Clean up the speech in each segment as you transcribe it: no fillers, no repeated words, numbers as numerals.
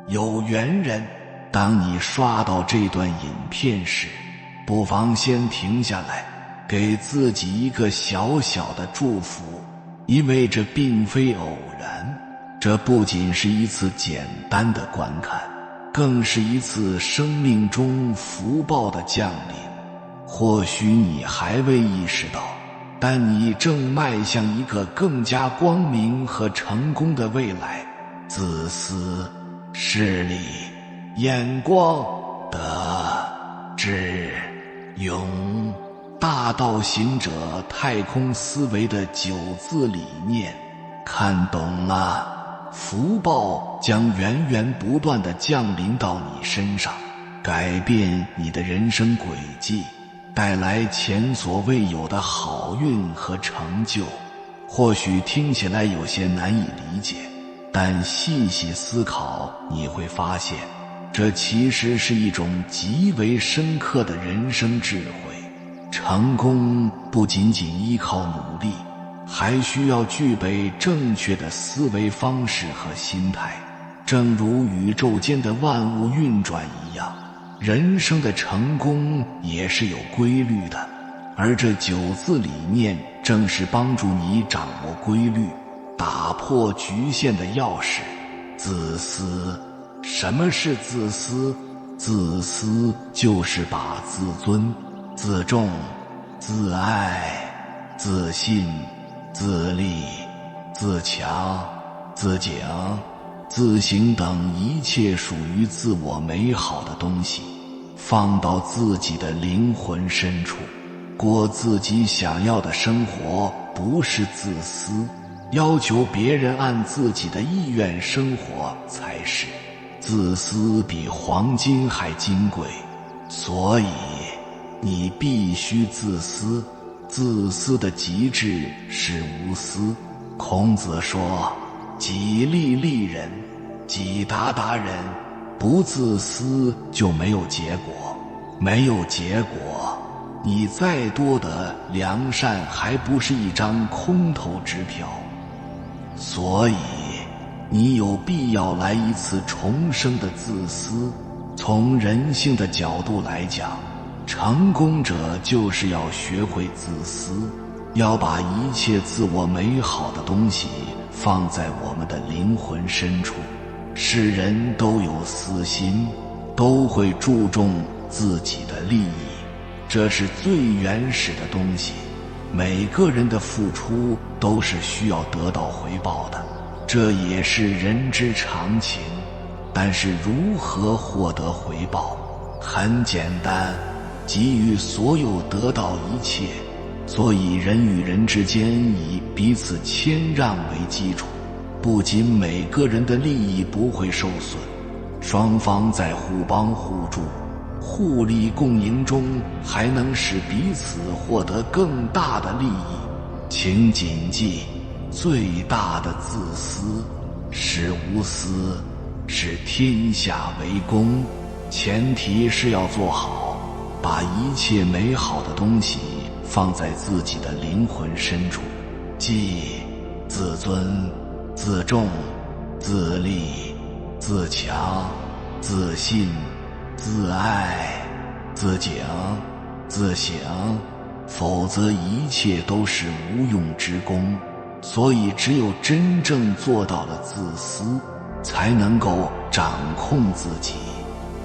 有缘人，当你刷到这段影片时，不妨先停下来，给自己一个小小的祝福，因为这并非偶然，这不仅是一次简单的观看，更是一次生命中福报的降临。或许你还未意识到，但你正迈向一个更加光明和成功的未来。自私、势力、眼光、德、智、勇，大道行者太空思维的9字理念，看懂了，福报将源源不断地降临到你身上，改变你的人生轨迹，带来前所未有的好运和成就。或许听起来有些难以理解，但细细思考，你会发现，这其实是一种极为深刻的人生智慧。成功不仅仅依靠努力，还需要具备正确的思维方式和心态。正如宇宙间的万物运转一样，人生的成功也是有规律的，而这9字理念正是帮助你掌握规律、打破局限的钥匙。自私。什么是自私？自私就是把自尊、自重、自爱、自信、自立、自强、自警、自省等一切属于自我美好的东西，放到自己的灵魂深处，过自己想要的生活，不是自私，要求别人按自己的意愿生活才是。自私比黄金还金贵，所以你必须自私。自私的极致是无私。孔子说：己利利人，己达达人。不自私就没有结果，没有结果，你再多的良善还不是一张空头支票。所以你有必要来一次重生的自私。从人性的角度来讲，成功者就是要学会自私，要把一切自我美好的东西放在我们的灵魂深处。世人都有私心，都会注重自己的利益，这是最原始的东西。每个人的付出都是需要得到回报的，这也是人之常情。但是如何获得回报？很简单，给予所有，得到一切。所以人与人之间以彼此谦让为基础，不仅每个人的利益不会受损，双方在互帮互助、互利共赢中，还能使彼此获得更大的利益。请谨记，最大的自私是无私，使天下为公。前提是要做好，把一切美好的东西放在自己的灵魂深处，即自尊、自重、自立、自强、自信、自爱、自警、自省，否则一切都是无用之功。所以只有真正做到了自私，才能够掌控自己，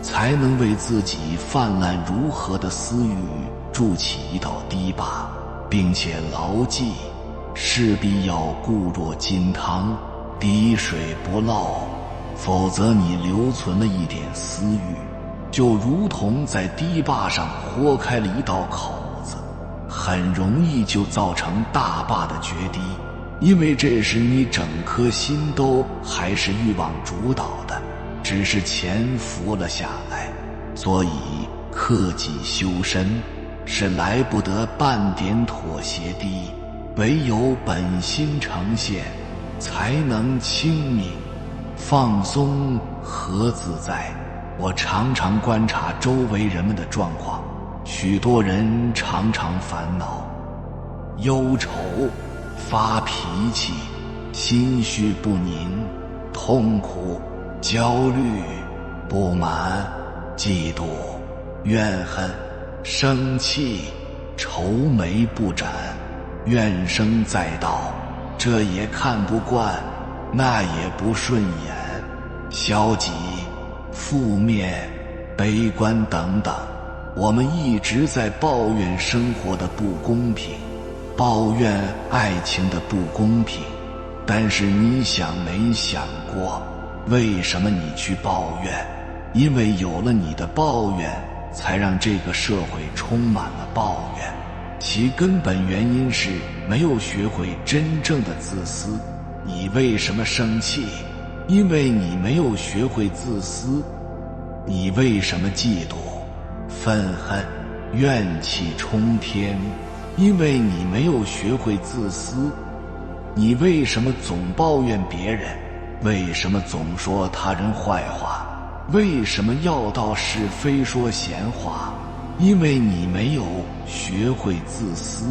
才能为自己泛滥如河的私欲筑起一道堤坝，并且牢记，势必要固若金汤，滴水不漏，否则你留存了一点私欲，就如同在堤坝上豁开了一道口子，很容易就造成大坝的决堤。因为这时你整颗心都还是欲望主导的，只是潜伏了下来。所以克己修身是来不得半点妥协的，唯有本心呈现，才能清明放松和自在。我常常观察周围人们的状况，许多人常常烦恼、忧愁、发脾气、心绪不宁、痛苦、焦虑、不满、嫉妒、怨恨、生气、愁眉不展、怨声载道，这也看不惯，那也不顺眼，消极、负面、悲观等等。我们一直在抱怨生活的不公平，抱怨爱情的不公平，但是你想没想过，为什么你去抱怨？因为有了你的抱怨，才让这个社会充满了抱怨。其根本原因是没有学会真正的自私。你为什么生气？因为你没有学会自私。你为什么嫉妒、愤恨、怨气冲天？因为你没有学会自私。你为什么总抱怨别人？为什么总说他人坏话？为什么要道是非说闲话？因为你没有学会自私。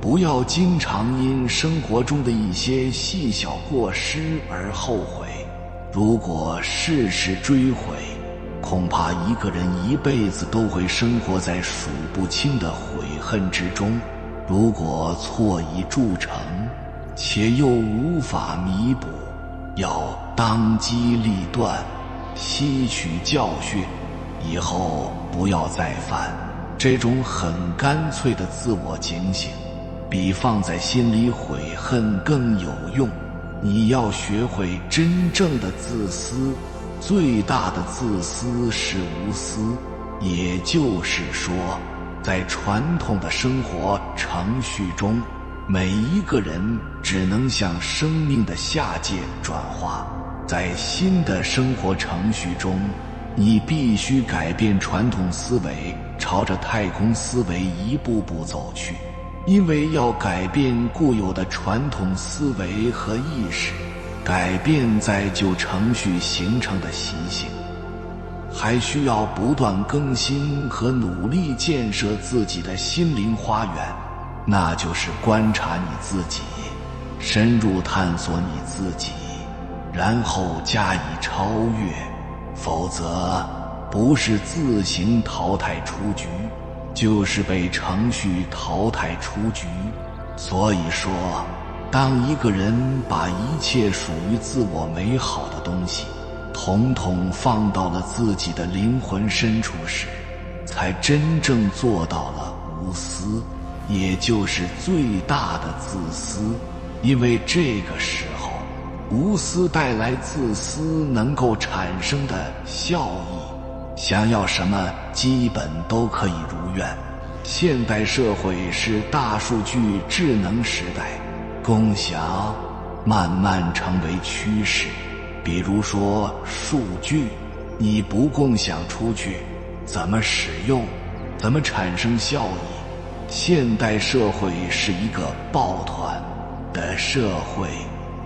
不要经常因生活中的一些细小过失而后悔，如果事事追悔，恐怕一个人一辈子都会生活在数不清的悔恨之中。如果错已铸成，且又无法弥补，要当机立断，吸取教训，以后不要再犯。这种很干脆的自我警醒，比放在心里悔恨更有用。你要学会真正的自私，最大的自私是无私。也就是说，在传统的生活程序中，每一个人只能向生命的下界转化。在新的生活程序中，你必须改变传统思维，朝着太空思维一步步走去。因为要改变固有的传统思维和意识，改变在旧程序形成的习性，还需要不断更新和努力建设自己的心灵花园，那就是观察你自己，深入探索你自己，然后加以超越，否则不是自行淘汰出局，就是被程序淘汰出局。所以说，当一个人把一切属于自我美好的东西统统放到了自己的灵魂深处时，才真正做到了无私，也就是最大的自私。因为这个时候，无私带来自私能够产生的效益，想要什么基本都可以如愿。现代社会是大数据智能时代，共享慢慢成为趋势。比如说数据，你不共享出去，怎么使用？怎么产生效益？现代社会是一个抱团的社会，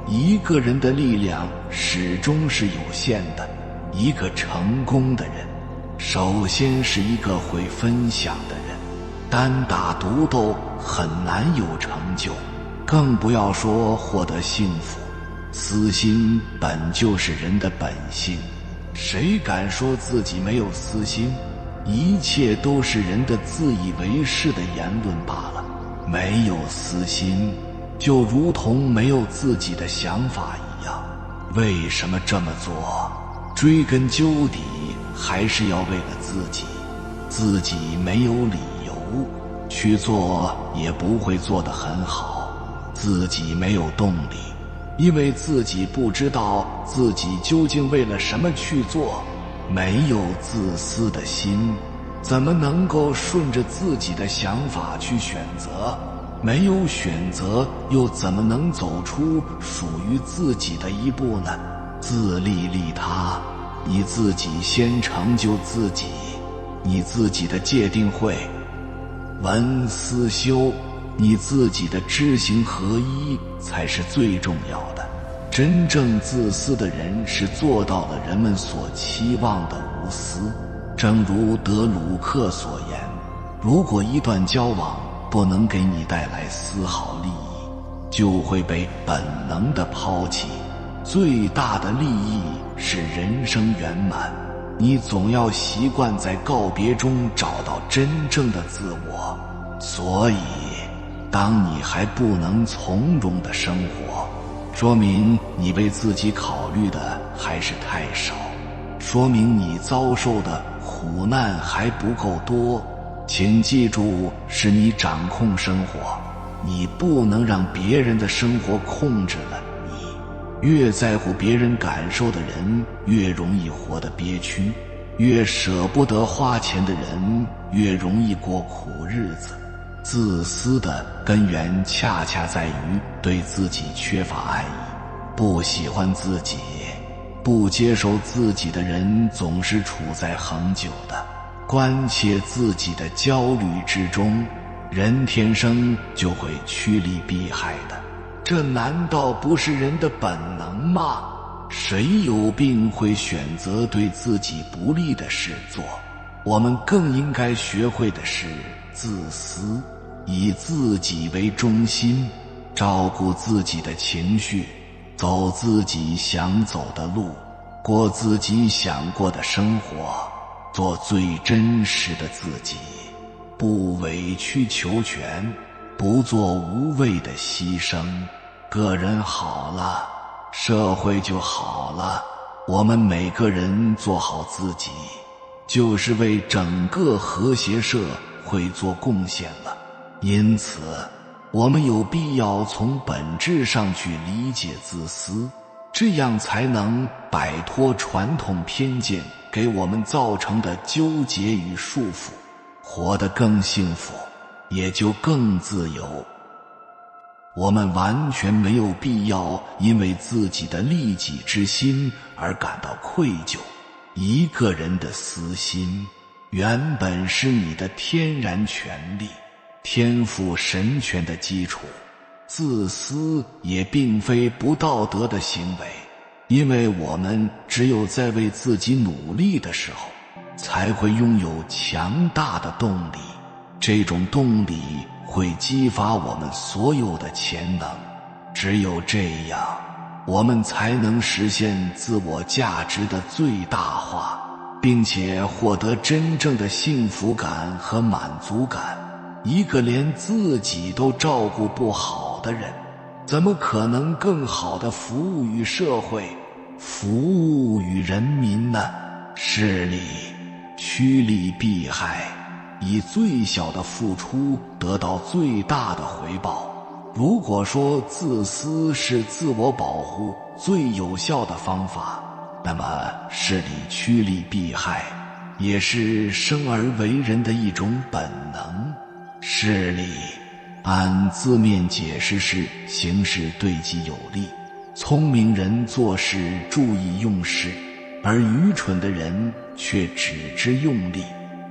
一个人的力量始终是有限的。一个成功的人，首先是一个会分享的人。单打独斗很难有成就，更不要说获得幸福。私心本就是人的本性，谁敢说自己没有私心？一切都是人的自以为是的言论罢了。没有私心，就如同没有自己的想法一样。为什么这么做？追根究底，还是要为了自己。自己没有理由去做，也不会做得很好。自己没有动力，因为自己不知道自己究竟为了什么去做。没有自私的心，怎么能够顺着自己的想法去选择？没有选择，又怎么能走出属于自己的一步呢？自利利他，你自己先成就自己。你自己的戒定慧、闻思修，你自己的知行合一才是最重要的。真正自私的人是做到了人们所期望的无私。正如德鲁克所言，如果一段交往不能给你带来丝毫利益，就会被本能地抛弃。最大的利益是人生圆满。你总要习惯在告别中找到真正的自我。所以，当你还不能从容地生活，说明你为自己考虑的还是太少，说明你遭受的苦难还不够多。请记住，是你掌控生活，你不能让别人的生活控制了你。越在乎别人感受的人，越容易活得憋屈；越舍不得花钱的人，越容易过苦日子。自私的根源恰恰在于对自己缺乏爱意，不喜欢自己，不接受自己的人总是处在恒久的关切自己的焦虑之中。人天生就会趋利避害的，这难道不是人的本能吗？谁有病会选择对自己不利的事做？我们更应该学会的是自私，以自己为中心，照顾自己的情绪，走自己想走的路，过自己想过的生活，做最真实的自己，不委曲求全，不做无谓的牺牲。个人好了，社会就好了。我们每个人做好自己，就是为整个和谐社会做贡献了。因此，我们有必要从本质上去理解自私，这样才能摆脱传统偏见给我们造成的纠结与束缚，活得更幸福，也就更自由。我们完全没有必要因为自己的利己之心而感到愧疚。一个人的私心原本是你的天然权利，天赋神权的基础。自私也并非不道德的行为，因为我们只有在为自己努力的时候，才会拥有强大的动力。这种动力会激发我们所有的潜能，只有这样，我们才能实现自我价值的最大化，并且获得真正的幸福感和满足感。一个连自己都照顾不好的人，怎么可能更好地服务于社会，服务于人民呢？势利，趋利避害，以最小的付出得到最大的回报。如果说自私是自我保护最有效的方法，那么势利趋利避害也是生而为人的一种本能。势利按字面解释是行事对己有利，聪明人做事注意用事，而愚蠢的人却只知用力。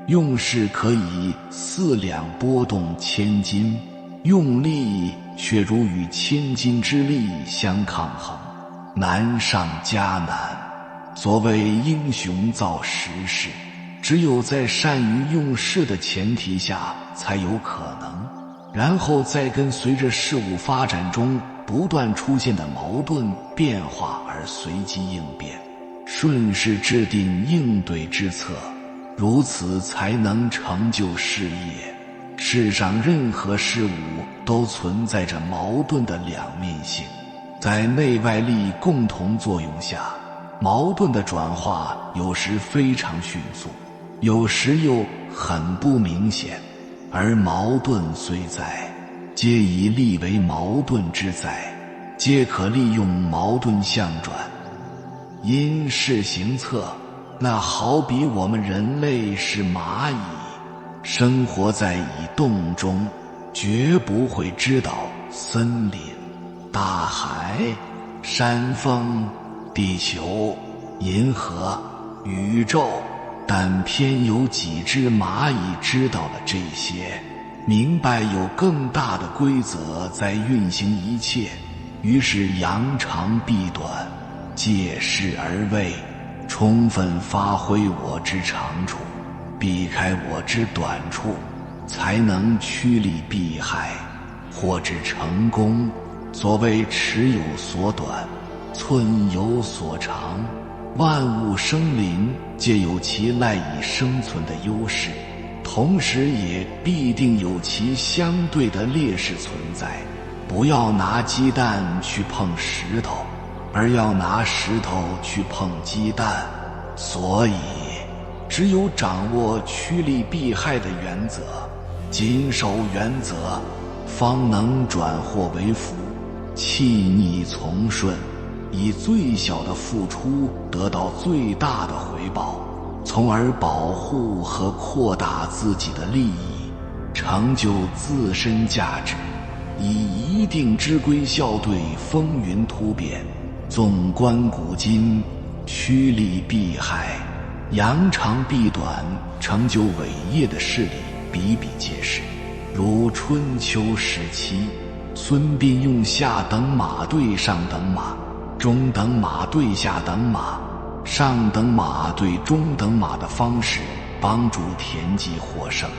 用事可以4两拨动千斤，用力却如与千斤之力相抗衡，难上加难。所谓英雄造时势，只有在善于用事的前提下才有可能，然后再跟随着事物发展中不断出现的矛盾变化而随机应变，顺势制定应对之策，如此才能成就事业。世上任何事物都存在着矛盾的两面性，在内外力共同作用下，矛盾的转化有时非常迅速，有时又很不明显。而矛盾虽在，皆以利为矛盾之在，皆可利用矛盾相转。因势行策，那好比我们人类是蚂蚁，生活在蚁洞中，绝不会知道森林、大海、山峰、地球、银河、宇宙，但偏有几只蚂蚁知道了这些，明白有更大的规则在运行一切，于是扬长避短，借势而为，充分发挥我之长处，避开我之短处，才能趋利避害，获至成功。所谓尺有所短，寸有所长。万物生灵皆有其赖以生存的优势，同时也必定有其相对的劣势存在。不要拿鸡蛋去碰石头，而要拿石头去碰鸡蛋。所以只有掌握趋利避害的原则，谨守原则，方能转祸为福，弃逆从顺，以最小的付出得到最大的回报，从而保护和扩大自己的利益，成就自身价值。以一定之规校对风云突变，纵观古今，趋利避害，扬长避短，成就伟业的事例比比皆是。如春秋时期，孙膑用下等马对上等马，中等马对下等马，上等马对中等马的方式，帮助田忌获胜。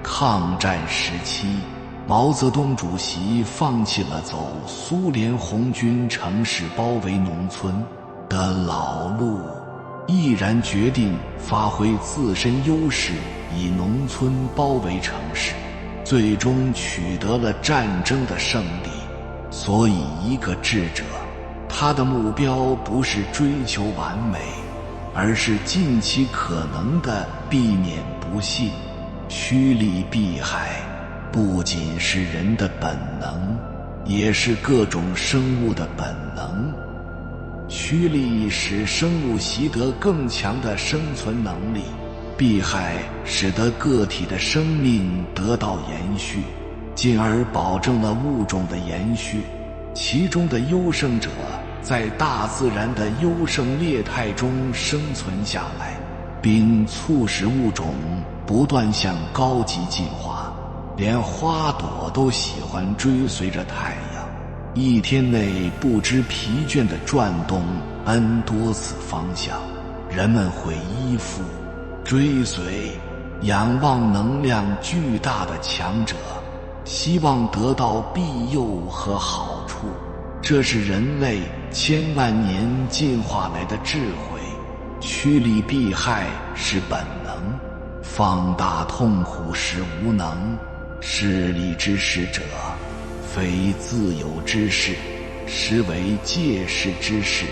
抗战时期，毛泽东主席放弃了走苏联红军城市包围农村的老路，毅然决定发挥自身优势，以农村包围城市，最终取得了战争的胜利。所以一个智者，他的目标不是追求完美，而是尽其可能地避免不幸。趋利避害不仅是人的本能，也是各种生物的本能。趋利使生物习得更强的生存能力，避害使得个体的生命得到延续，进而保证了物种的延续。其中的优胜者在大自然的优胜劣汰中生存下来，并促使物种不断向高级进化。连花朵都喜欢追随着太阳，一天内不知疲倦地转动 N 多次方向。人们会依附、追随、仰望能量巨大的强者，希望得到庇佑和好处。这是人类千万年进化来的智慧。趋利避害是本能，放大痛苦是无能。势利之事者，非自由之事，实为借势之事。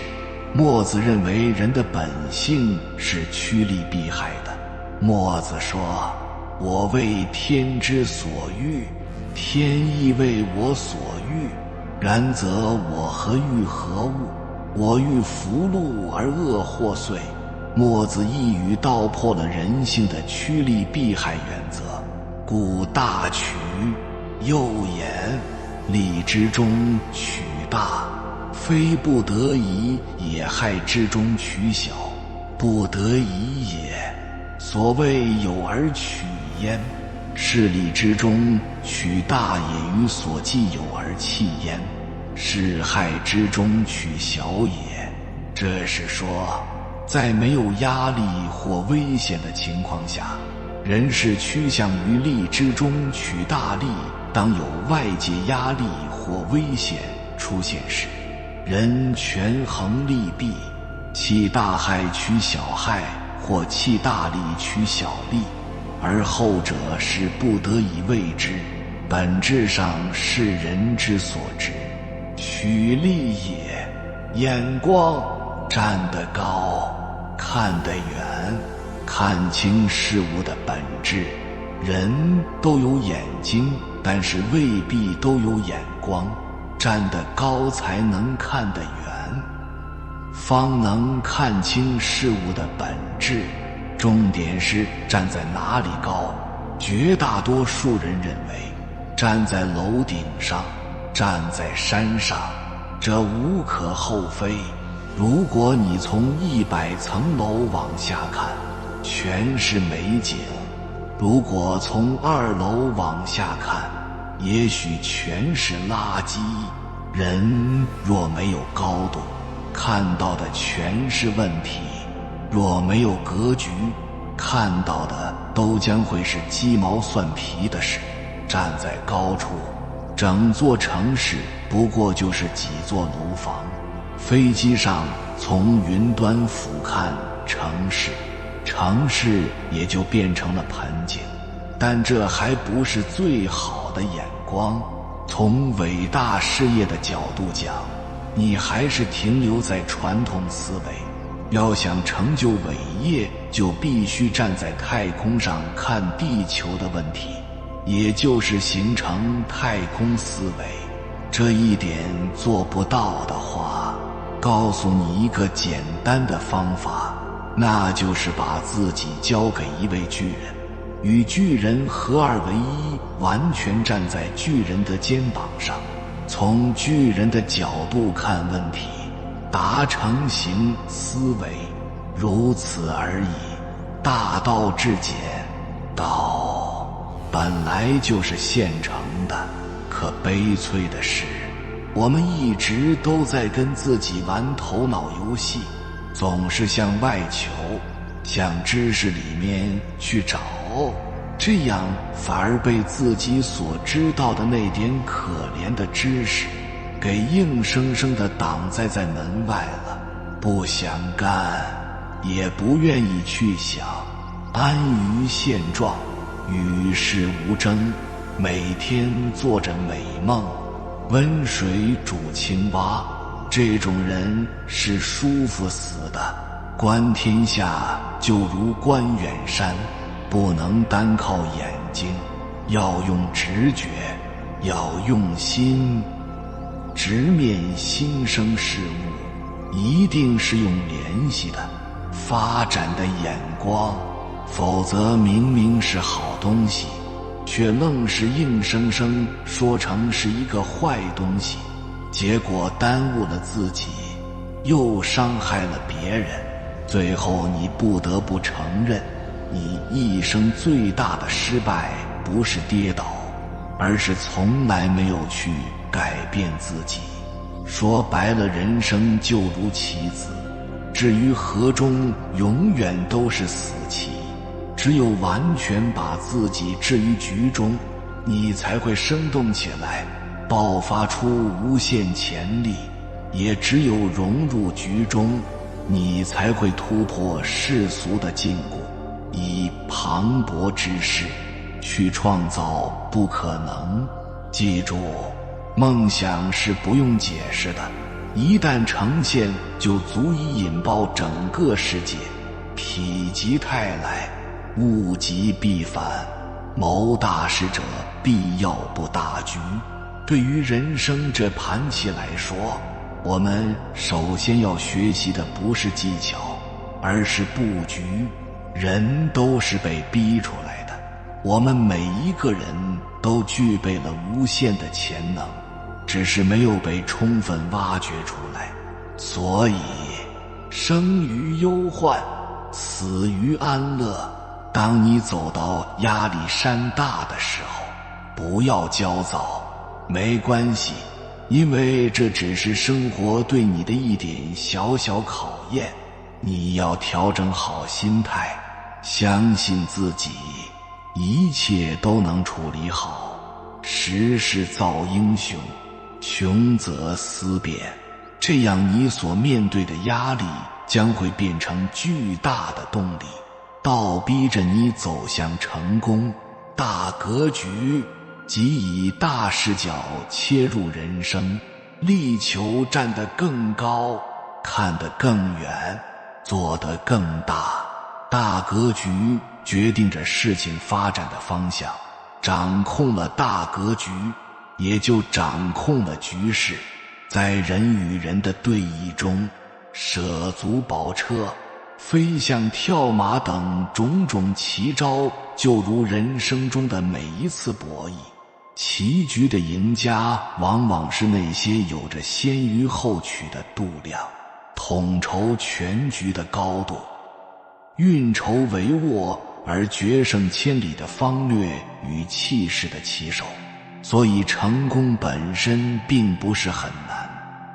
墨子认为人的本性是趋利避害的。墨子说：我为天之所欲，天亦为我所欲，然则我何欲何物？我欲福禄而恶祸遂。墨子一语道破了人性的趋利避害原则。故大取，右言，利之中取大，非不得已也；害之中取小，不得已也。所谓有而取焉，是利之中取大也，于所既有而弃焉；是害之中取小也。这是说，在没有压力或危险的情况下，人是趋向于利之中取大利。当有外界压力或危险出现时，人权衡利弊，弃大害取小害，或弃大利取小利，而后者是不得已为之，本质上是人之所知。取利也，眼光站得高，看得远，看清事物的本质。人都有眼睛，但是未必都有眼光。站得高才能看得远，方能看清事物的本质。重点是站在哪里高。绝大多数人认为站在楼顶上，站在山上，这无可厚非。如果你从100层楼往下看，全是美景；如果从2楼往下看，也许全是垃圾。人若没有高度，看到的全是问题；若没有格局，看到的都将会是鸡毛蒜皮的事。站在高处，整座城市不过就是几座楼房；飞机上从云端俯瞰城市，城市也就变成了盆景。但这还不是最好的眼光，从伟大事业的角度讲，你还是停留在传统思维。要想成就伟业，就必须站在太空上看地球的问题，也就是形成太空思维。这一点做不到的话，告诉你一个简单的方法，那就是把自己交给一位巨人，与巨人合二为一，完全站在巨人的肩膀上，从巨人的角度看问题，达成型思维，如此而已。大道至简，道本来就是现成的。可悲催的是，我们一直都在跟自己玩头脑游戏，总是向外求，向知识里面去找，这样反而被自己所知道的那点可怜的知识给硬生生地挡在门外了。不想干，也不愿意去想，安于现状，与世无争，每天做着美梦，温水煮青蛙。这种人是舒服死的。观天下就如观远山，不能单靠眼睛，要用直觉，要用心，直面新生事物，一定是用联系的、发展的眼光，否则明明是好东西，却愣是硬生生说成是一个坏东西，结果耽误了自己，又伤害了别人。最后你不得不承认，你一生最大的失败不是跌倒，而是从来没有去改变自己。说白了，人生就如棋子，至于河中永远都是死棋。只有完全把自己置于局中，你才会生动起来，爆发出无限潜力。也只有融入局中，你才会突破世俗的禁锢，以磅礴之势去创造不可能。记住，梦想是不用解释的，一旦呈现就足以引爆整个世界。否极泰来，物极必反，谋大事者必要布大局。对于人生这盘棋来说，我们首先要学习的不是技巧，而是布局。人都是被逼出来的，我们每一个人都具备了无限的潜能，只是没有被充分挖掘出来。所以生于忧患，死于安乐。当你走到压力山大的时候，不要焦躁，没关系，因为这只是生活对你的一点小小考验。你要调整好心态，相信自己，一切都能处理好。时势造英雄，穷则思变，这样你所面对的压力将会变成巨大的动力，倒逼着你走向成功。大格局即以大视角切入人生，力求站得更高，看得更远，做得更大。大格局决定着事情发展的方向，掌控了大格局，也就掌控了局势。在人与人的对弈中，舍卒保车、飞象跳马等种种奇招，就如人生中的每一次博弈。棋局的赢家往往是那些有着先于后取的度量，统筹全局的高度，运筹帷幄而决胜千里的方略与气势的棋手。所以成功本身并不是很难，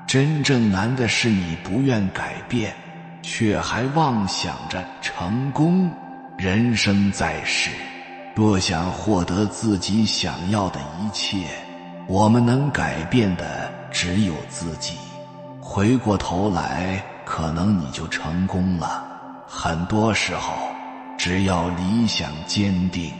真正难的是你不愿改变，却还妄想着成功。人生在世，若想获得自己想要的一切，我们能改变的只有自己。回过头来，可能你就成功了。很多时候，只要理想坚定，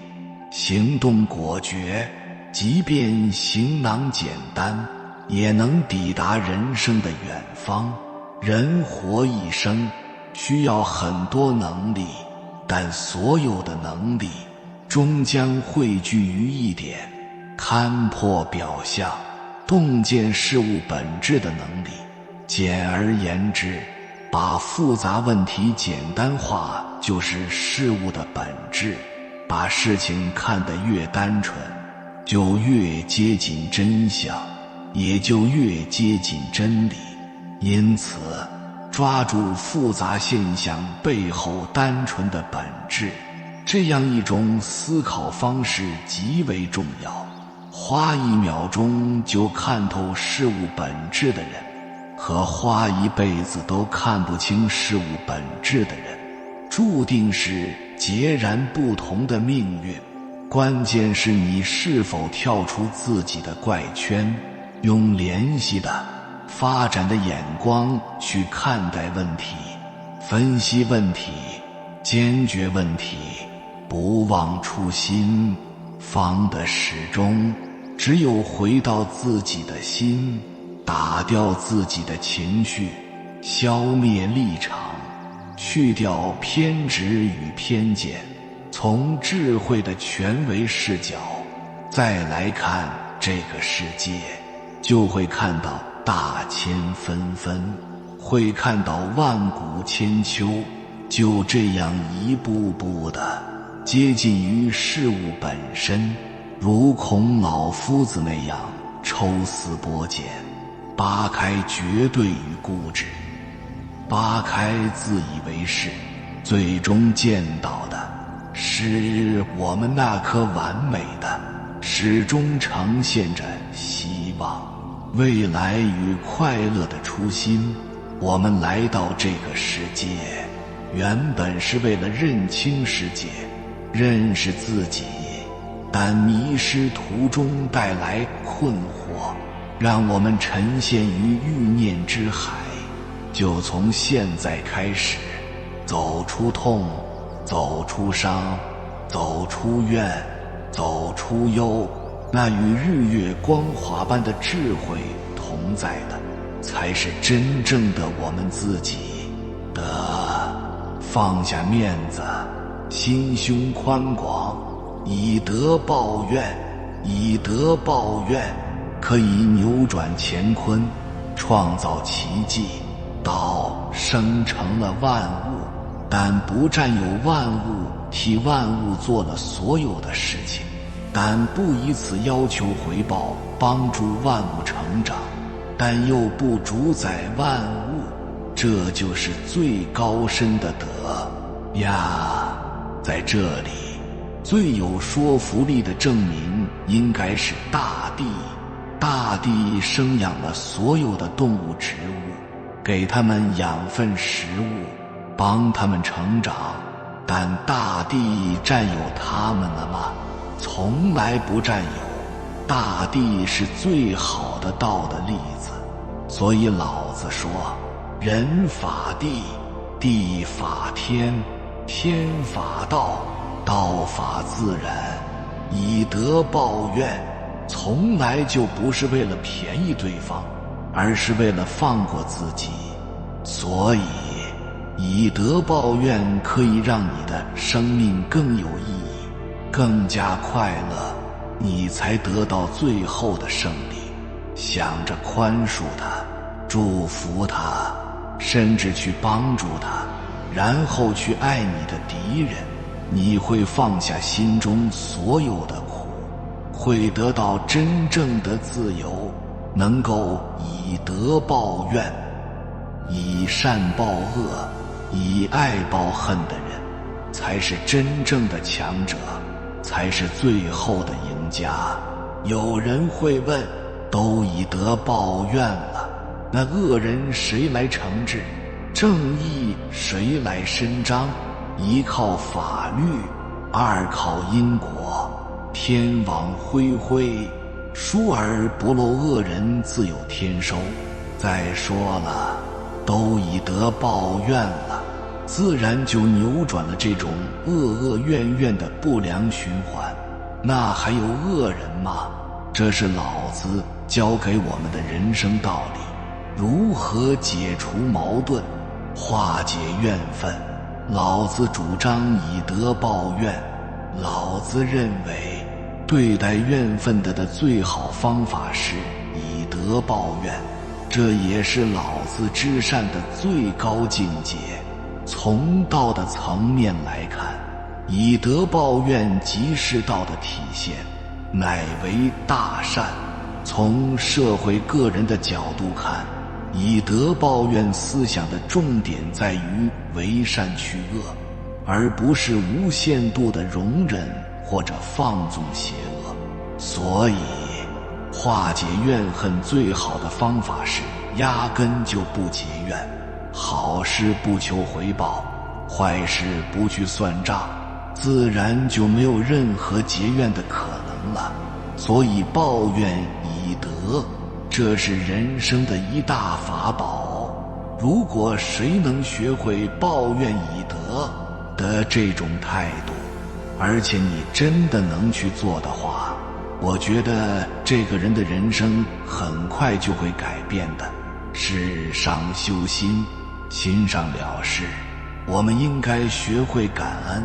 行动果决，即便行囊简单，也能抵达人生的远方。人活一生，需要很多能力，但所有的能力终将汇聚于一点：看破表象，洞见事物本质的能力。简而言之，把复杂问题简单化就是事物的本质。把事情看得越单纯，就越接近真相，也就越接近真理。因此，抓住复杂现象背后单纯的本质，这样一种思考方式极为重要。花1秒钟就看透事物本质的人，和花一辈子都看不清事物本质的人，注定是截然不同的命运。关键是你是否跳出自己的怪圈，用联系的、发展的眼光去看待问题，分析问题，坚决问题，不忘初心，方得始终。只有回到自己的心，打掉自己的情绪，消灭立场，去掉偏执与偏见，从智慧的权威视角再来看这个世界，就会看到大千纷纷，会看到万古千秋。就这样一步步的接近于事物本身，如孔老夫子那样抽丝剥茧，扒开绝对与固执，扒开自以为是，最终见到的是我们那颗完美的，始终呈现着希望、未来与快乐的初心。我们来到这个世界，原本是为了认清世界，认识自己，但迷失途中带来困惑，让我们沉陷于欲念之海。就从现在开始，走出痛，走出伤，走出怨，走出忧，那与日月光华般的智慧同在的，才是真正的我们自己。放下面子，心胸宽广，以德报怨，以德报怨，可以扭转乾坤，创造奇迹。道生成了万物，但不占有万物，替万物做了所有的事情，但不以此要求回报，帮助万物成长，但又不主宰万物。这就是最高深的德呀！在这里，最有说服力的证明应该是大地。大地生养了所有的动物植物，给它们养分食物，帮它们成长。但大地占有它们了吗？从来不占有。大地是最好的道的例子。所以老子说，人法地，地法天，天法道，道法自然。以德报怨，从来就不是为了便宜对方，而是为了放过自己。所以以德报怨可以让你的生命更有意义，更加快乐，你才得到最后的胜利。想着宽恕他，祝福他，甚至去帮助他，然后去爱你的敌人，你会放下心中所有的苦，会得到真正的自由。能够以德报怨，以善报恶，以爱报恨的人，才是真正的强者，才是最后的赢家。有人会问，都以德报怨了，那恶人谁来惩治？正义谁来伸张？一靠法律，二靠因果。天网恢恢，疏而不漏恶人自有天收。再说了，都已得报怨了，自然就扭转了这种恶恶怨怨的不良循环。那还有恶人吗？这是老子教给我们的人生道理，如何解除矛盾，化解怨愤。老子主张以德报怨。老子认为对待怨愤的最好方法是以德报怨，这也是老子知善的最高境界。从道的层面来看，以德报怨即是道的体现，乃为大善。从社会个人的角度看，以德报怨思想的重点在于为善去恶，而不是无限度的容忍或者放纵邪恶。所以化解怨恨最好的方法是压根就不结怨，好事不求回报，坏事不去算账，自然就没有任何结怨的可能了。所以抱怨以德，这是人生的一大法宝。如果谁能学会抱怨以德的这种态度，而且你真的能去做的话，我觉得这个人的人生很快就会改变的。世上修心，心上了事。我们应该学会感恩，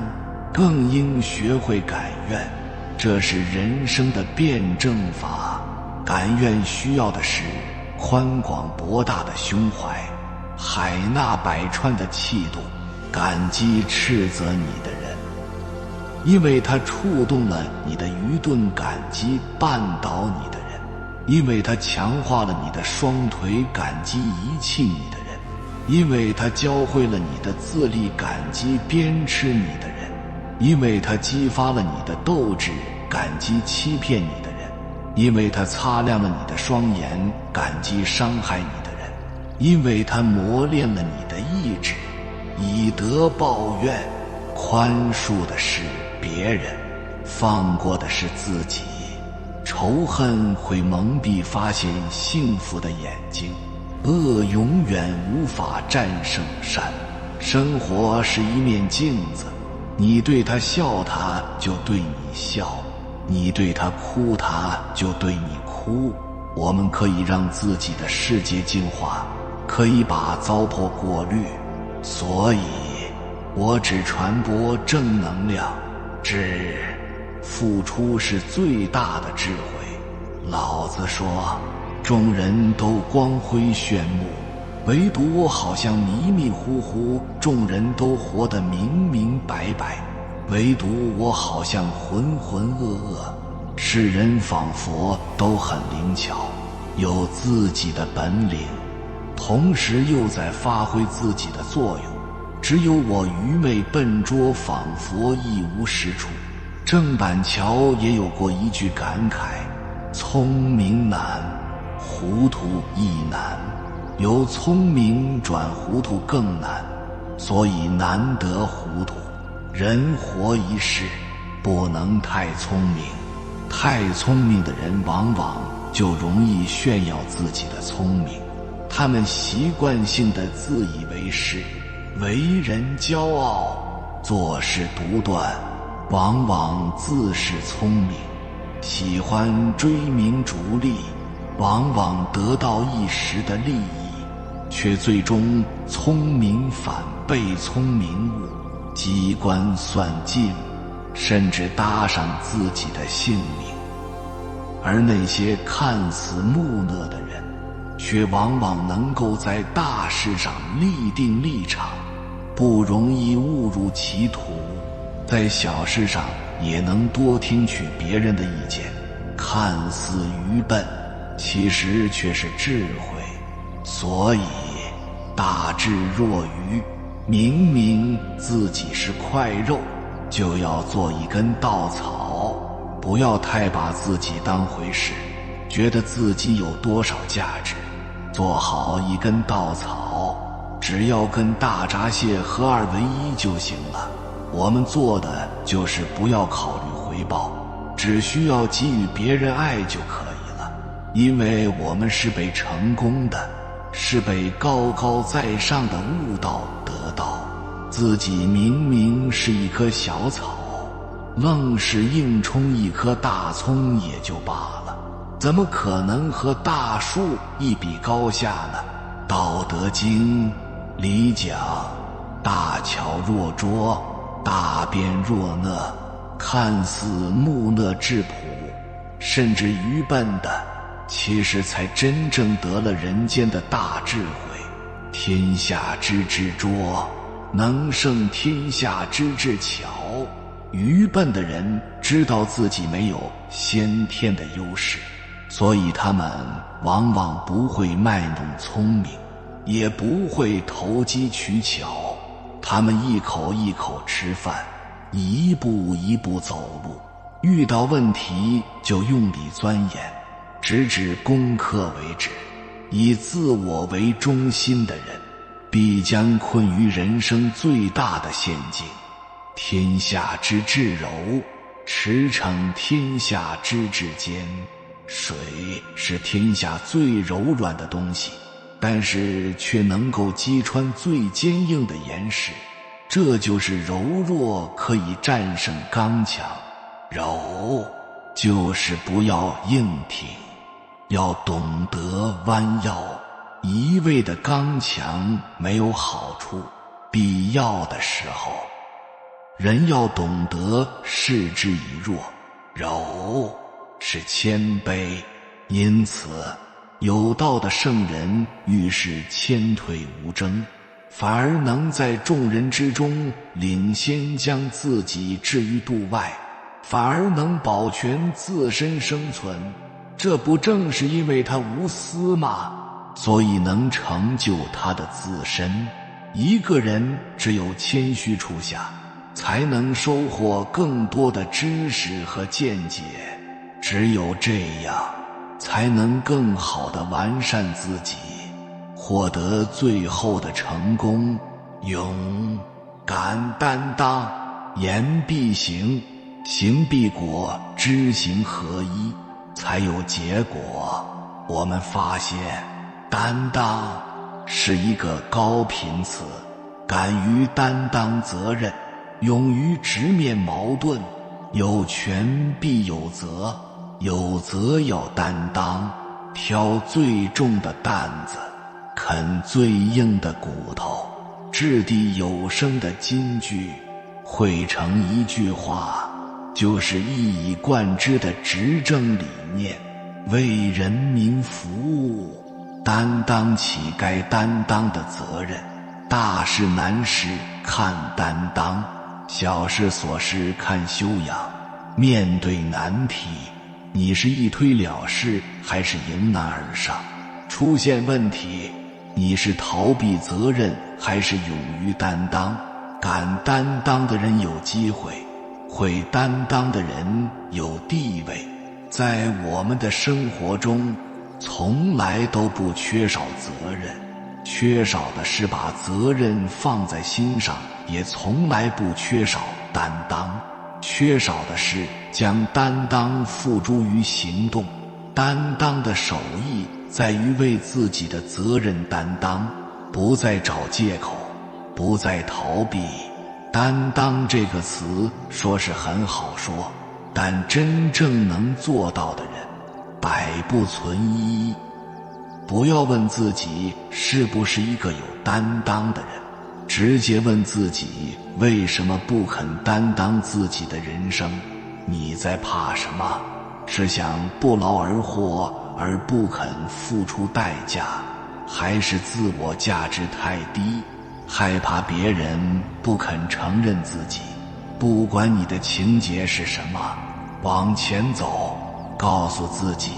更应学会感怨，这是人生的辩证法。感怨需要的是宽广博大的胸怀，海纳百川的气度。感激斥责你的人，因为他触动了你的愚钝感激绊倒你的人，因为他强化了你的双腿感激遗弃你的人，因为他教会了你的自立感激鞭笞你的人，因为他激发了你的斗志感激欺骗你的人，因为他擦亮了你的双眼感激伤害你的人，因为他磨练了你的意志。以德报怨，宽恕的是别人，放过的是自己。仇恨会蒙蔽发现幸福的眼睛，恶永远无法战胜善。生活是一面镜子，你对他笑他就对你笑，你对他哭他就对你哭。我们可以让自己的世界净化，可以把糟粕过滤。所以我只传播正能量，付出是最大的智慧。老子说，众人都光辉炫目，唯独我好像迷迷糊糊，众人都活得明明白白，唯独我好像浑浑噩噩。世人仿佛都很灵巧，有自己的本领，同时又在发挥自己的作用，只有我愚昧笨拙，仿佛一无是处。郑板桥也有过一句感慨：聪明难，糊涂亦难，由聪明转糊涂更难，所以难得糊涂。人活一世，不能太聪明，太聪明的人往往就容易炫耀自己的聪明，他们习惯性的自以为是，为人骄傲，做事独断，往往自恃聪明，喜欢追名逐利，往往得到一时的利益，却最终聪明反被聪明误，机关算尽，甚至搭上自己的性命。而那些看似木讷的人，却往往能够在大事上立定立场，不容易误入歧途，在小事上也能多听取别人的意见，看似愚笨，其实却是智慧。所以大智若愚，明明自己是块肉，就要做一根稻草，不要太把自己当回事，觉得自己有多少价值。做好一根稻草，只要跟大闸蟹合二为一就行了。我们做的就是不要考虑回报，只需要给予别人爱就可以了，因为我们是被成功的，是被高高在上的悟道得到，自己明明是一棵小草，愣是硬冲一棵大葱也就罢了，怎么可能和大树一比高下呢？《道德经》里讲，大巧若拙，大辩若讷，看似木讷质朴，甚至愚笨的，其实才真正得了人间的大智慧。天下之至拙，能胜天下之至巧。愚笨的人知道自己没有先天的优势，所以他们往往不会卖弄聪明，也不会投机取巧，他们一口一口吃饭，一步一步走路，遇到问题就用力钻研，直至攻克为止。以自我为中心的人，必将困于人生最大的陷阱。天下之至柔，驰骋天下之至坚。水是天下最柔软的东西，但是却能够击穿最坚硬的岩石，这就是柔弱可以战胜刚强。柔就是不要硬挺，要懂得弯腰，一味的刚强没有好处，必要的时候人要懂得示之以弱，柔是谦卑。因此有道的圣人遇事谦退无争，反而能在众人之中领先将自己置于度外，反而能保全自身生存。这不正是因为他无私吗？所以能成就他的自身。一个人只有谦虚处下，才能收获更多的知识和见解，只有这样才能更好地完善自己，获得最后的成功。勇敢担当，言必行，行必果，知行合一，才有结果。我们发现担当是一个高频词，敢于担当责任，勇于直面矛盾，有权必有责，有责要担当，挑最重的担子，啃最硬的骨头，掷地有声的金句，汇成一句话，就是一以贯之的执政理念，为人民服务，担当起该担当的责任。大事难事看担当，小事琐事看修养。面对难题，你是一推了事还是迎难而上？出现问题，你是逃避责任还是勇于担当？敢担当的人有机会，会担当的人有地位。在我们的生活中，从来都不缺少责任，缺少的是把责任放在心上，也从来不缺少担当，缺少的是将担当付诸于行动。担当的手艺在于为自己的责任担当，不再找借口，不再逃避。担当这个词说是很好说，但真正能做到的人百不存一。不要问自己是不是一个有担当的人，直接问自己为什么不肯担当自己的人生。你在怕什么？是想不劳而获而不肯付出代价，还是自我价值太低，害怕别人不肯承认自己？不管你的情节是什么，往前走，告诉自己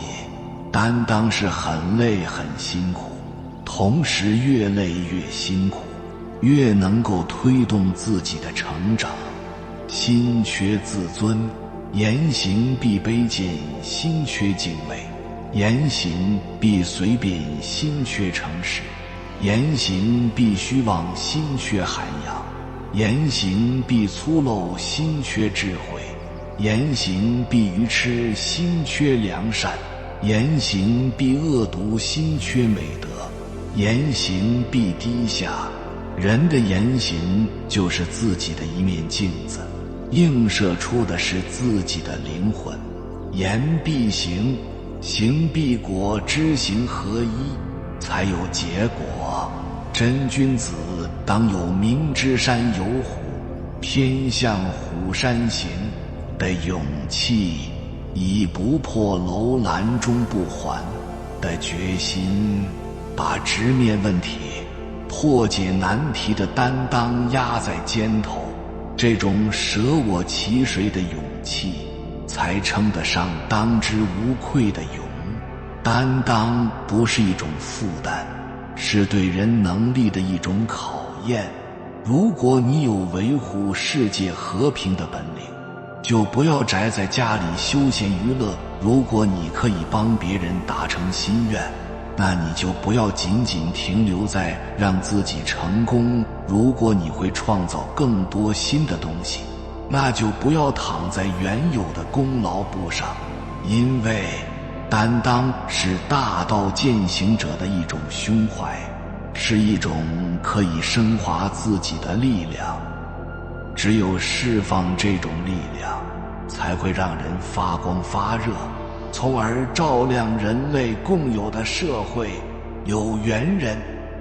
担当是很累很辛苦，同时越累越辛苦，越能够推动自己的成长。心缺自尊，言行必卑贱；心缺敬畏，言行必随便；心缺诚实，言行必虚妄；心缺涵养，言行必粗陋；心缺智慧，言行必愚痴；心缺良善，言行必恶毒；心缺美德，言行必低下。人的言行就是自己的一面镜子，映射出的是自己的灵魂。言必行，行必果，知行合一，才有结果。真君子当有明知山有虎，偏向虎山行的勇气，以不破楼兰终不还的决心，把直面问题、破解难题的担当压在肩头。这种舍我其谁的勇气，才称得上当之无愧的勇。担当不是一种负担，是对人能力的一种考验。如果你有维护世界和平的本领，就不要宅在家里休闲娱乐。如果你可以帮别人达成心愿，那你就不要仅仅停留在让自己成功。如果你会创造更多新的东西，那就不要躺在原有的功劳簿上。因为担当是大道践行者的一种胸怀，是一种可以升华自己的力量。只有释放这种力量，才会让人发光发热，从而照亮人类共有的社会。有缘人，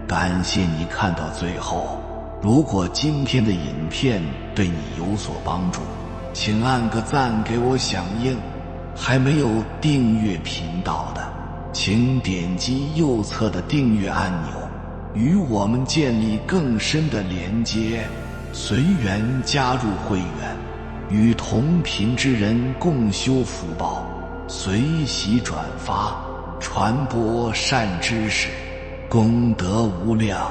感谢你看到最后。如果今天的影片对你有所帮助，请按个赞给我响应。还没有订阅频道的，请点击右侧的订阅按钮，与我们建立更深的连接。随缘加入会员，与同频之人共修福报，随喜转发，传播善知识，功德无量。